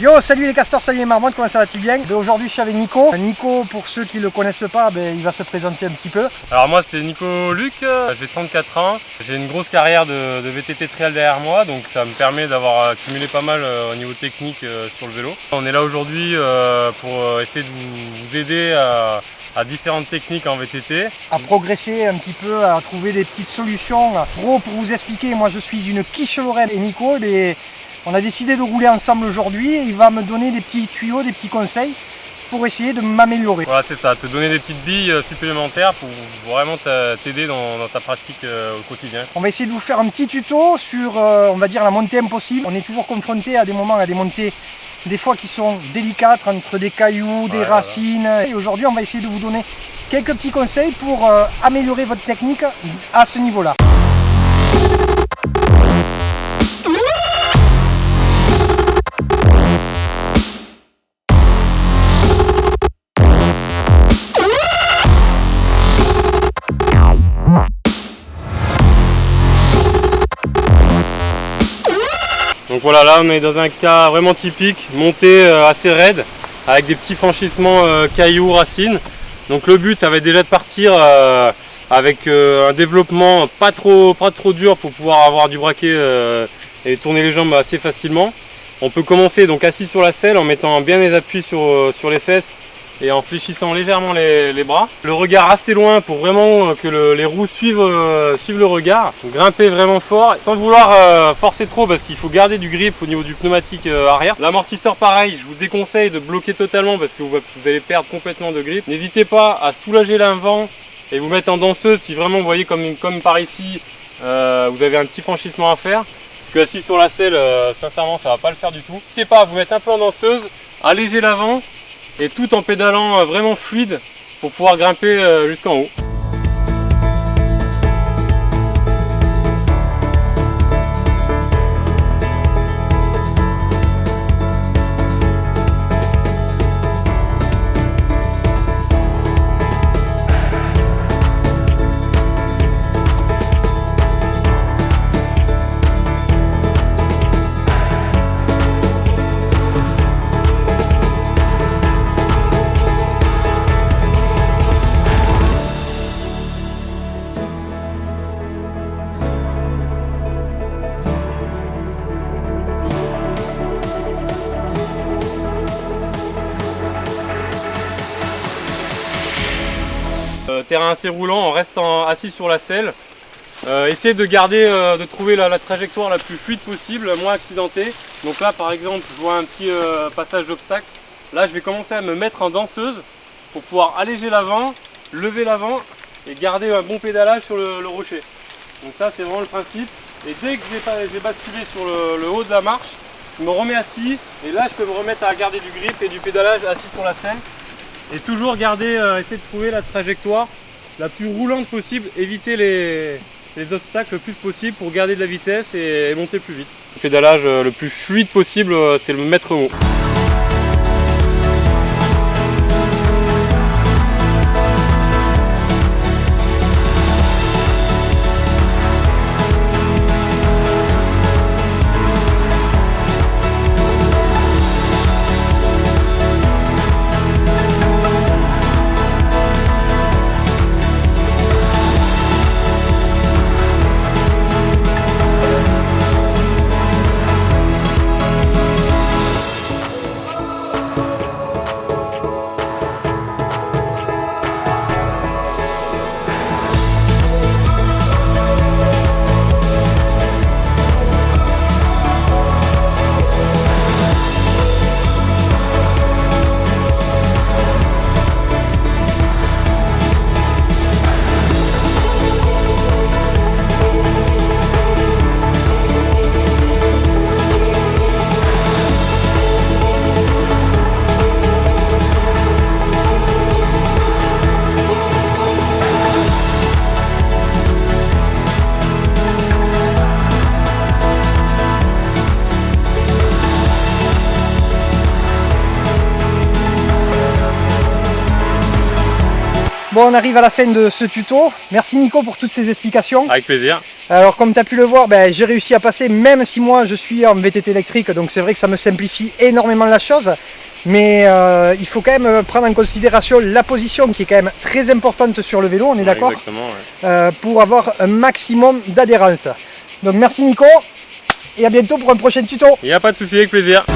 Yo, salut les castors, salut les marmottes, comment ça va-t-il bien? Aujourd'hui je suis avec Nico. Nico, pour ceux qui ne le connaissent pas, il va se présenter un petit peu. Alors moi c'est Nico Luc, j'ai 34 ans, j'ai une grosse carrière de VTT trail derrière moi, donc ça me permet d'avoir accumulé pas mal au niveau technique sur le vélo. On est là aujourd'hui pour essayer de vous aider à différentes techniques en VTT. À progresser un petit peu, à trouver des petites solutions. Gros, pour vous expliquer, moi je suis une quiche Lorraine et Nico, on a décidé de rouler ensemble aujourd'hui et il va me donner des petits tuyaux, des petits conseils pour essayer de m'améliorer. Voilà, c'est ça, te donner des petites billes supplémentaires pour vraiment t'aider dans ta pratique au quotidien. On va essayer de vous faire un petit tuto sur, on va dire, la montée impossible. On est toujours confronté à des moments, à des montées, des fois qui sont délicates, entre des cailloux, des racines. Voilà. Et aujourd'hui, on va essayer de vous donner quelques petits conseils pour améliorer votre technique à ce niveau-là. Donc voilà, là on est dans un cas vraiment typique, montée assez raide, avec des petits franchissements cailloux, racines. Donc le but ça va être déjà de partir avec un développement pas trop dur pour pouvoir avoir du braquet et tourner les jambes assez facilement. On peut commencer donc assis sur la selle en mettant bien les appuis sur les fesses et en fléchissant légèrement les bras. Le regard assez loin pour vraiment que les roues suivent le regard. Grimper vraiment fort sans vouloir forcer trop parce qu'il faut garder du grip au niveau du pneumatique arrière. L'amortisseur pareil, je vous déconseille de bloquer totalement parce que vous allez perdre complètement de grip. N'hésitez pas à soulager l'avant et vous mettre en danseuse si vraiment vous voyez comme par ici vous avez un petit franchissement à faire. Parce que assis sur la selle, sincèrement ça va pas le faire du tout. N'hésitez pas à vous mettre un peu en danseuse, alléger l'avant et tout en pédalant vraiment fluide pour pouvoir grimper jusqu'en haut. Terrain assez roulant, on reste assis sur la selle. Essayez de garder, de trouver la trajectoire la plus fluide possible, moins accidentée. Donc là par exemple, je vois un petit passage d'obstacle. Là je vais commencer à me mettre en danseuse pour pouvoir alléger l'avant, lever l'avant et garder un bon pédalage sur le rocher. Donc ça c'est vraiment le principe. Et dès que j'ai basculé sur le haut de la marche, je me remets assis et là je peux me remettre à garder du grip et du pédalage assis sur la selle. Et toujours garder, essayer de trouver la trajectoire la plus roulante possible, éviter les obstacles le plus possible pour garder de la vitesse et monter plus vite. Le pédalage le plus fluide possible, c'est le maître mot. Bon, on arrive à la fin de ce tuto. Merci Nico pour toutes ces explications. Avec plaisir. Alors comme tu as pu le voir, j'ai réussi à passer, même si moi je suis en VTT électrique, donc c'est vrai que ça me simplifie énormément la chose. Mais il faut quand même prendre en considération la position qui est quand même très importante sur le vélo, on est d'accord? Exactement, ouais. Pour avoir un maximum d'adhérence. Donc merci Nico, et à bientôt pour un prochain tuto. Il n'y a pas de souci, avec plaisir.